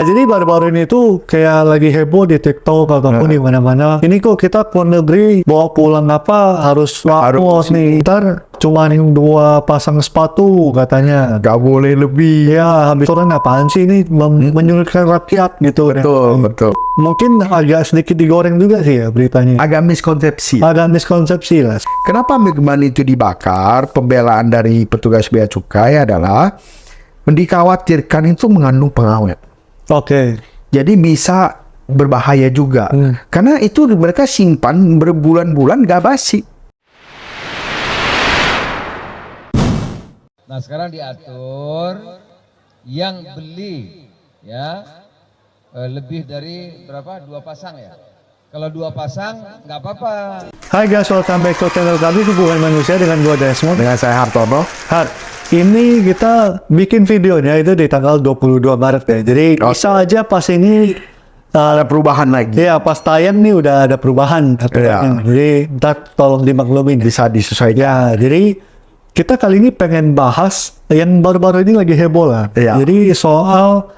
Jadi baru-baru ini tuh kayak lagi heboh di TikTok ataupun di mana-mana. Ini kok kita ke luar negeri bawa pulang apa harus nih. Ntar cuma 2 pasang sepatu katanya. Gak boleh lebih. Ya habis orang apaan sih ini menyulitkan rakyat gitu. Betul. Mungkin agak sedikit digoreng juga sih ya beritanya. Agak miskonsepsi. Agak miskonsepsi lah. Kenapa minuman itu dibakar? Pembelaan dari petugas bea cukai adalah dikhawatirkan itu mengandung pengawet. Oke. Jadi bisa berbahaya juga. Karena itu mereka simpan berbulan-bulan gak basi. Nah sekarang diatur yang beli ya lebih dari berapa? 2 pasang ya. Kalau 2 pasang nggak apa-apa. Hai guys, welcome back to channel kami Hubungan Manusia dengan gua Desmond. Dengan saya Hartono. Ini kita bikin videonya itu di tanggal 22 Maret ya. Jadi bisa aja pas ini Ada perubahan lagi. ya pas tayang nih udah ada perubahan. Jadi ntar tolong dimaklumin. Bisa disesuaikan. Ya, jadi kita kali ini pengen bahas yang baru-baru ini lagi heboh lah. Ya. Jadi soal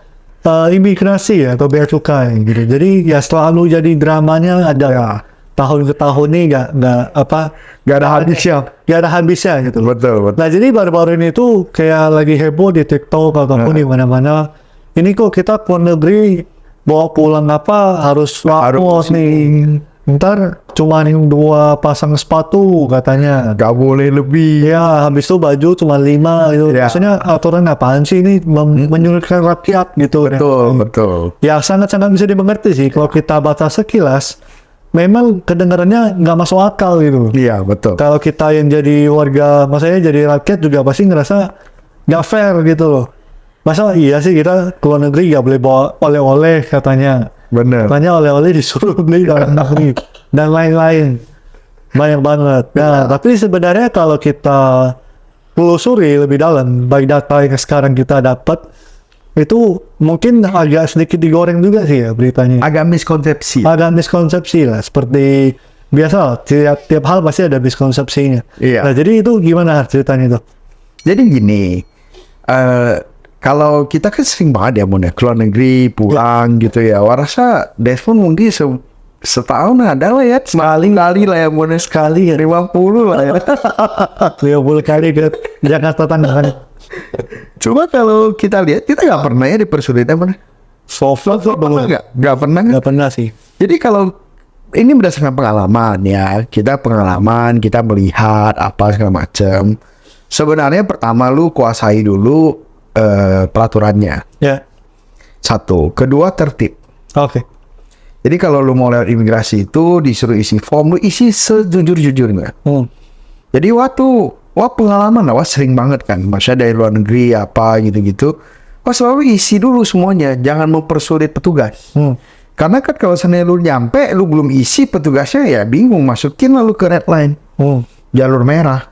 imigrasi ya atau bea cukai gitu. Jadi ya selalu jadi dramanya ada tahun ke tahun nih Gak ada habisnya. nggak ada habisnya gitu. Betul. Nah jadi baru-baru ini tuh kayak lagi heboh di TikTok ataupun di mana-mana. Ini kok kita ke luar negeri bawa pulang apa harus nih. Ntar cuma 2 pasang sepatu katanya. Gak boleh lebih. Ya habis itu baju cuma 5 gitu. Ya. Maksudnya aturan apaan sih ini menyulitkan rakyat gitu. Betul. Ya sangat-sangat bisa dimengerti sih kalau kita baca sekilas. Memang kedengarannya nggak masuk akal gitu. Iya, betul. Kalau kita yang jadi warga, maksudnya jadi rakyat juga pasti ngerasa nggak fair gitu loh. Masa iya sih kita ke luar negeri nggak boleh bawa oleh-oleh katanya. Bener. Katanya oleh-oleh disuruh beli dalam negeri dan lain-lain. Banyak banget. Nah, tapi sebenarnya kalau kita telusuri lebih dalam, baik data yang sekarang kita dapat, itu mungkin agak sedikit digoreng juga sih ya beritanya. Agak miskonsepsi. Ada miskonsepsi lah, seperti biasa tiap hal pasti ada miskonsepsinya. Iya. Nah jadi itu gimana ceritanya itu? Jadi gini, kalau kita kan sering banget ya Mon ya, ke luar negeri pulang gitu ya. Rasa Desmond mungkin setahun ada lah ya, sekali lah ya Mon ya. Sekali ya 50 lah ya. 50 kali ke Jakarta Tangerang. Cuma kalau kita lihat, kita nggak pernah ya dipersulit mana? So far Pernah nggak pernah. nggak pernah sih. Jadi kalau ini berdasarkan pengalaman ya, kita melihat apa segala macam. Sebenarnya pertama lu kuasai dulu peraturannya. Ya. 1, kedua tertib. Oke. Jadi kalau lu mau lewat imigrasi itu disuruh isi form, lu isi sejujur-jujurnya. Jadi pengalaman lah, sering banget kan. Maksudnya dari luar negeri apa gitu-gitu. Selalu isi dulu semuanya, jangan mempersulit petugas. Karena kan kalau seandainya lu nyampe, lu belum isi, petugasnya ya bingung, masukin lalu ke red line, jalur merah.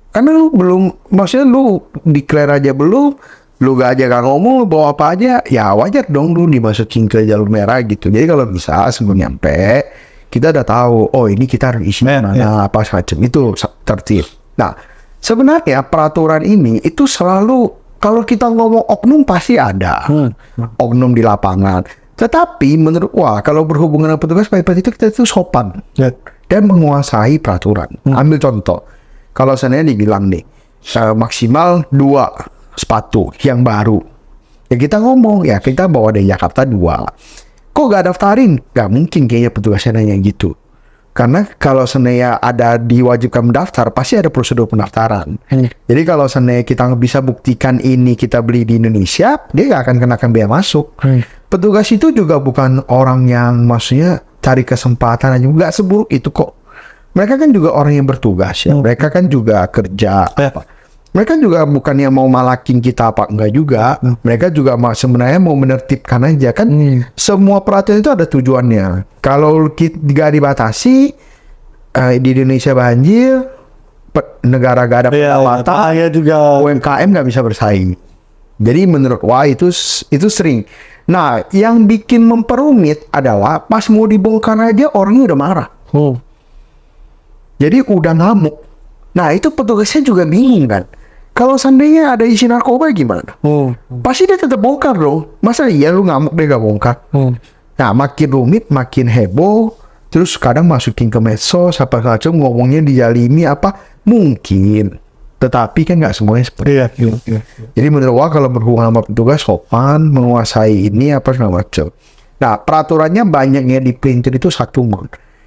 Karena lu belum, maksudnya lu declare aja belum, lu gak ngomong, lu bawa apa aja, ya wajar dong lu dimasukin ke jalur merah gitu. Jadi kalau bisa sebelum nyampe, kita udah tahu, oh ini kita harus isi mana, apa semacam itu tertib. Nah, sebenarnya peraturan ini itu selalu, kalau kita ngomong oknum pasti ada oknum di lapangan. Tetapi menurut kalau berhubungan dengan petugas itu kita itu sopan dan menguasai peraturan. Ambil contoh, kalau seandainya dibilang nih maksimal 2 sepatu yang baru, ya kita ngomong ya kita bawa dari Jakarta 2. Kok gak daftarin? Gak mungkin kayaknya petugasnya nanya gitu. Karena kalau seandainya ada diwajibkan mendaftar, pasti ada prosedur pendaftaran. Jadi kalau seandainya kita bisa buktikan ini kita beli di Indonesia, dia nggak akan kenakan biaya masuk. Petugas itu juga bukan orang yang maksudnya cari kesempatan aja, nggak seburuk itu kok. Mereka kan juga orang yang bertugas ya. Mereka kan juga kerja. Mereka juga bukan yang mau malakin kita apa enggak juga. Mereka juga sebenarnya mau menertibkan aja kan. Semua peraturan itu ada tujuannya. Kalau nggak dibatasi di Indonesia banjir, negara gak ada pendapatan, juga UMKM nggak bisa bersaing. Jadi menurut itu sering. Nah, yang bikin memperumit adalah pas mau dibongkar aja orangnya udah marah. Jadi udah ngamuk. Nah itu petugasnya juga bingung kan. Kalau seandainya ada isi narkoba gimana? Pasti dia tetap bongkar dong. Masa iya lu ngamuk dia gak bongkar? Nah, makin rumit, makin heboh. Terus kadang masukin ke medsos, apa macam ngomongnya dijalimi apa? Mungkin. Tetapi kan nggak semuanya seperti itu. Jadi menurut gua kalau berhubungan sama petugas sopan, menguasai ini apa segala macam. Nah, peraturannya banyaknya di printer itu satu,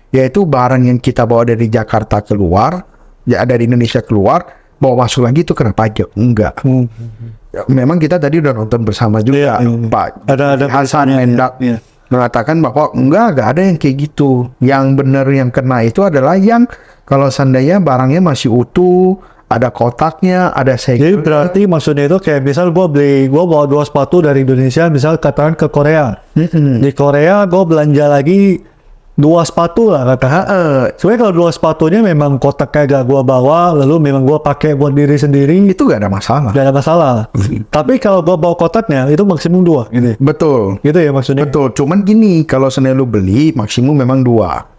yaitu barang yang kita bawa dari Jakarta keluar, ya dari Indonesia keluar, bawa masuk lagi itu kena pajak. Enggak. Ya, memang kita tadi udah nonton bersama juga, Pak Ada Hasan Mendak mengatakan bahwa enggak ada yang kayak gitu. Yang benar yang kena itu adalah yang kalau seandainya barangnya masih utuh, ada kotaknya, ada Jadi segel. berarti maksudnya itu kayak misal gue bawa 2 sepatu dari Indonesia, misal katakan ke Korea. Di Korea gue belanja lagi 2 sepatu lah katakan. Sebenarnya kalau 2 sepatunya memang kotaknya gak gue bawa, lalu memang gue pakai buat diri sendiri, Itu gak ada masalah. gak ada masalah. Tapi kalau gue bawa kotaknya itu maksimum 2 gitu. Betul. Gitu ya maksudnya. Betul. Cuman gini, kalau seandainya lu beli maksimum memang 2.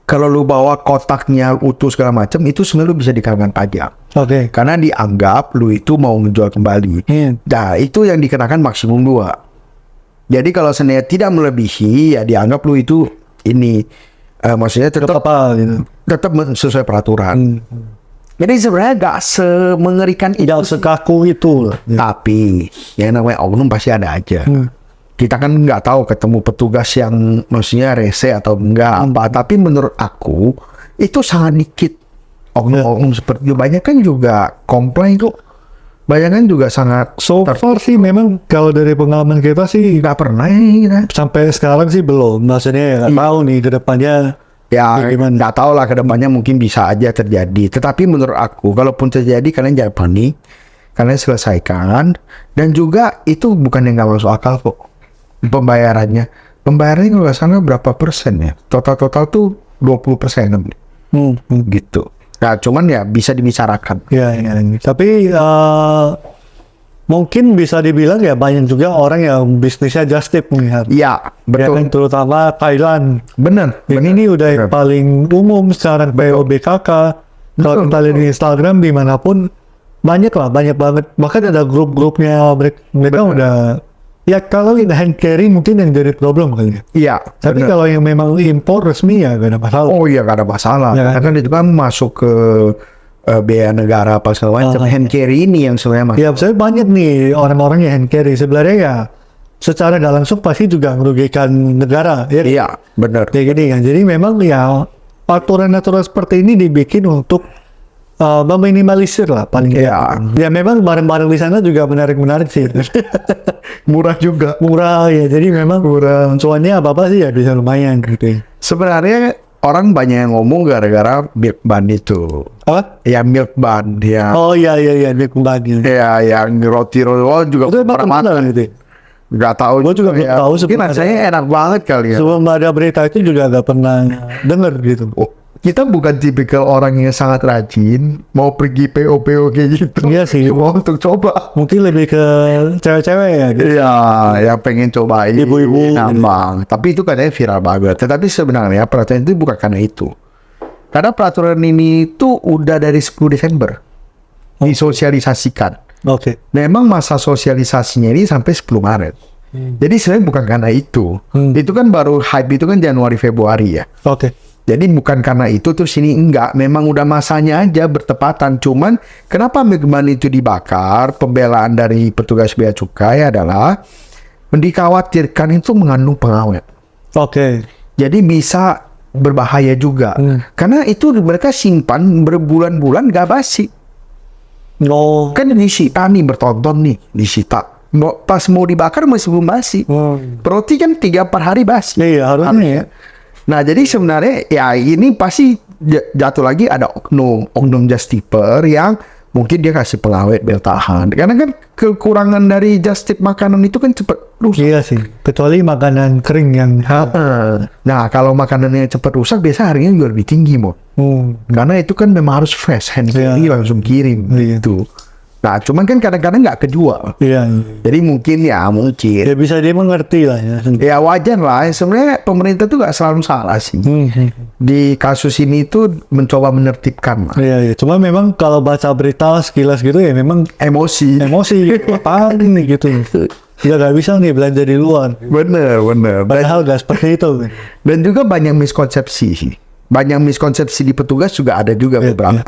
Kalau lu bawa kotaknya utuh segala macam, itu sebenarnya lu bisa dikenakan pajak. Oke. Karena dianggap lu itu mau ngejual kembali. Nah, itu yang dikenakan maksimum 2. Jadi kalau seandainya tidak melebihi, ya dianggap lu itu ini maksudnya tetap apa gitu. tetap sesuai peraturan. Jadi sebenarnya gak semengerikan itu. Tidak sekaku itu. Tapi yang namanya oknum pasti ada aja. Kita kan nggak tahu ketemu petugas yang maksudnya rese atau enggak apa. Tapi menurut aku itu sangat dikit oknum-oknum seperti itu. Banyak kan juga komplain kok. Banyak kan juga sangat So far sih memang kalau dari pengalaman kita sih nggak pernah ya. sampai sekarang sih belum. Maksudnya nggak tahu nih ke depannya. Ya nggak tahu lah kedepannya mungkin bisa aja terjadi. Tetapi menurut aku kalaupun terjadi kalian jangan panik, kalian selesaikan. Dan juga itu bukan yang nggak masuk akal kok pembayarannya. Pembayarannya kalau nggak salah berapa persen ya? Total tuh 20% gitu. Nah cuman ya bisa dibicarakan. Ya. Tapi mungkin bisa dibilang ya banyak juga orang yang bisnisnya just tip melihat. Iya Ya betul. kan, terutama Thailand. Bener. Ini udah yang paling umum sekarang POBKK. Kalau kita lihat di Instagram dimanapun banyak banget. Bahkan ada grup-grupnya mereka udah. Ya kalau ini hand carry mungkin yang jadi problem kali ya. Iya. Tapi bener. kalau yang memang impor resmi ya gak ada masalah. Oh iya gak ada masalah. Ya kan? Karena itu kan masuk ke biaya negara apa segala macam. Hand carry ini yang sebenarnya Ya sebenarnya banyak nih orang-orang yang hand carry. Sebenarnya ya secara gak langsung pasti juga merugikan negara. Ya, Iya bener. kayak gini kan. Jadi memang ya aturan-aturan seperti ini dibikin untuk meminimalisir lah paling Iya. ya memang barang-barang di sana juga menarik sih. Murah juga. Murah ya, jadi memang murah. Cuannya apa sih ya bisa lumayan gitu. Sebenarnya orang banyak yang ngomong gara-gara milk bun itu. Apa? Ya milk bun ya. Oh iya dia kembali. Ya yang roti juga Itu emang pernah benar makan. gitu. Gak tahu. Gua juga belum tahu Mungkin sebenarnya. rasanya enak banget kali ya. Sebelum ada berita itu juga gak pernah denger gitu. Oh, kita bukan tipikal orang yang sangat rajin mau pergi PO kayak gitu. Iya sih. Cuma untuk coba. Mungkin lebih ke cewek-cewek ya gitu. Iya, yang pengen cobain Ibu-ibu. nambang. Tapi itu katanya viral banget. Tetapi sebenarnya peraturan itu bukan karena itu. Karena peraturan ini tuh udah dari 10 Desember disosialisasikan. Oke. Memang masa sosialisasinya ini sampai 10 Maret. Jadi sebenarnya bukan karena itu. Itu kan baru hype itu kan Januari Februari ya. Oke. Jadi bukan karena itu terus ini enggak, memang udah masanya aja bertepatan. Cuman kenapa Megman itu dibakar? Pembelaan dari petugas bea cukai adalah dikhawatirkan itu mengandung pengawet. Oke. Jadi bisa berbahaya juga. Karena itu mereka simpan berbulan-bulan gak basi. No. Kan disita nih bertonton nih disita. Pas mau dibakar masih belum basi. Roti kan 3-4 hari basi. Iya harusnya ya. Nah jadi sebenarnya ya ini pasti jatuh lagi ada oknum just tipper yang mungkin dia kasih pengawet biar tahan. Karena kan kekurangan dari just tip makanan itu kan cepet rusak. Iya sih. Kecuali makanan kering yang Nah kalau makanannya cepet rusak biasa harganya juga lebih tinggi Mo. Karena itu kan memang harus fresh hand Iya. carry langsung kirim Iya. gitu. Nah, cuman kan kadang-kadang nggak kejual. Iya. Jadi mungkin. Ya bisa dia mengerti lah ya. Ya wajar lah. Sebenarnya pemerintah tuh nggak selalu salah sih. Di kasus ini tuh mencoba menertibkan lah. Iya, iya. Cuma memang kalau baca berita sekilas gitu ya memang Emosi. gitu. Apaan nih gitu. Ya nggak bisa nih belanja di luar. Bener. Padahal nggak seperti itu. Dan juga banyak miskonsepsi sih. Banyak miskonsepsi di petugas juga ada juga beberapa.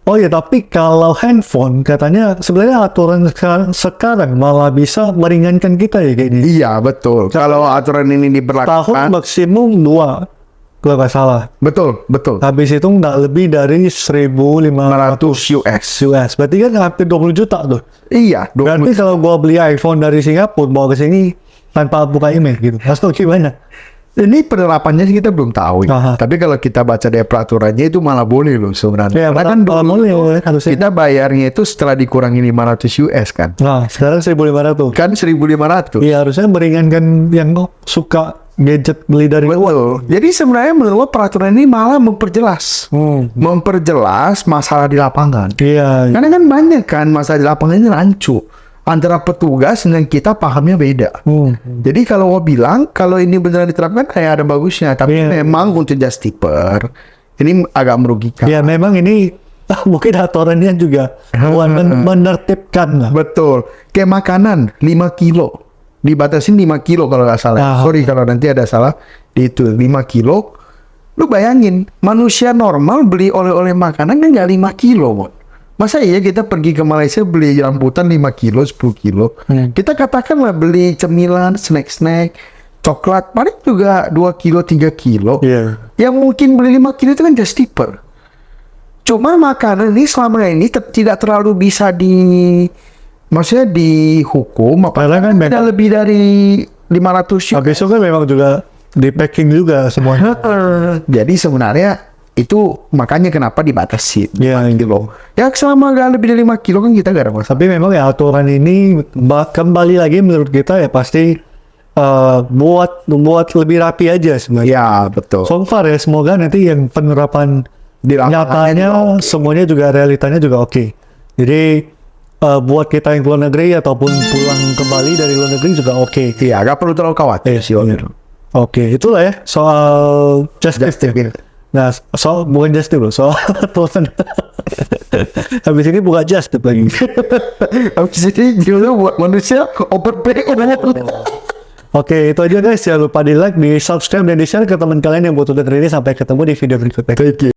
Oh ya, tapi kalau handphone katanya sebenarnya aturan sekarang malah bisa meringankan kita ya kayak gini. Iya, betul. Kalau aturan ini Tahun diberlakukan, maksimum 2 kalau nggak salah. betul. Habis itu nggak lebih dari 1.500 US. Berarti kan hampir 20 juta tuh. Iya, Berarti kalau gua beli iPhone dari Singapura bawa ke sini tanpa buka email gitu. Atau gimana? Ini penerapannya sih kita belum tahu ya. Aha. Tapi kalau kita baca dari peraturannya itu malah boleh loh sebenarnya. Ya, Karena kan kalau dulu boleh harusnya. kita bayarnya itu setelah dikurangi 500 US kan. Nah, sekarang 1.500. Kan 1.500. Iya, harusnya meringankan yang suka gadget beli dari luar. Betul. Jadi sebenarnya menurut peraturan ini malah memperjelas. Memperjelas masalah di lapangan. Iya. Karena kan banyak kan masalah di lapangan ini rancu. Antara petugas dengan kita pahamnya beda. Jadi kalau mau bilang kalau ini beneran diterapkan kayak ada bagusnya, tapi Iya. memang untuk just tipper ini agak merugikan. Ya memang ini mungkin aturannya juga buat menertibkan lah. Betul. Kayak makanan 5 kilo. Dibatasin 5 kilo kalau nggak salah. Sorry kalau nanti ada salah. Itu 5 kilo. Lu bayangin, manusia normal beli oleh-oleh makanan kan nggak 5 kilo, Mon. Masa iya kita pergi ke Malaysia beli rambutan 5 kilo, 10 kilo. Kita katakanlah beli cemilan, snack-snack, coklat, paling juga 2 kilo, 3 kilo. Iya. Yang mungkin beli 5 kilo itu kan just tipper. Cuma makanan ini selama ini tidak terlalu bisa maksudnya dihukum. Karena kan tidak lebih dari 500 habis itu kan memang juga di packing juga semuanya. Jadi sebenarnya itu makanya kenapa dibatasi Iya, 5 kilo. Ya selama nggak lebih dari 5 kilo kan kita nggak ada masalah. Tapi memang ya aturan ini kembali lagi menurut kita ya pasti buat lebih rapi aja sebenarnya. Ya betul. So far ya semoga nanti yang penerapan Di lapangannya nyatanya juga oke. semuanya juga realitanya juga oke. Jadi buat kita yang keluar negeri ataupun pulang kembali dari luar negeri juga oke. Iya, nggak perlu terlalu khawatir sih. Oke, itulah ya soal justice ya. Nah, bukan justice loh, soal aturan. Habis ini bukan justice lagi. Habis ini juga buat manusia overpay. Oke, itu aja guys. Jangan lupa di like, di subscribe, dan di share ke teman kalian yang butuh denger ini. Sampai ketemu di video berikutnya.